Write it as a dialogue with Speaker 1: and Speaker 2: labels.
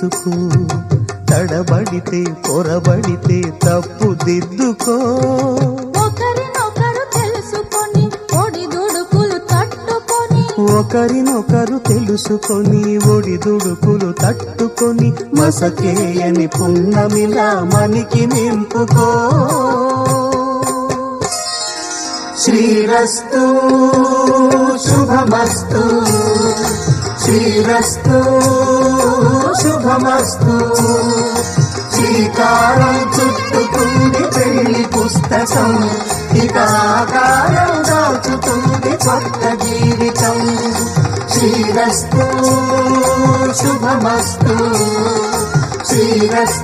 Speaker 1: తెలుసుకో, తడబడితే పొరబడితే తప్పు దిద్దుకో.
Speaker 2: ఒకరినొకరు తెలుసుకొని ఒడిదుడుకులు తట్టుకొని,
Speaker 1: ఒకరినొకరు తెలుసుకొని ఒడిదుడుకులు తట్టుకొని, మసకేయని పున్నమిలా మనికి నింపుకో. శ్రీరస్తు శుభమస్తు, శ్రీరస్తు శుభమస్తు. శ్రీకారం చుట్టుకుంది పెళ్లి పుస్తకం, ఇక ఆకారం దాచుతుంది కొత్త జీవితం. శ్రీరస్తు శుభమస్తు, శ్రీరస్తు.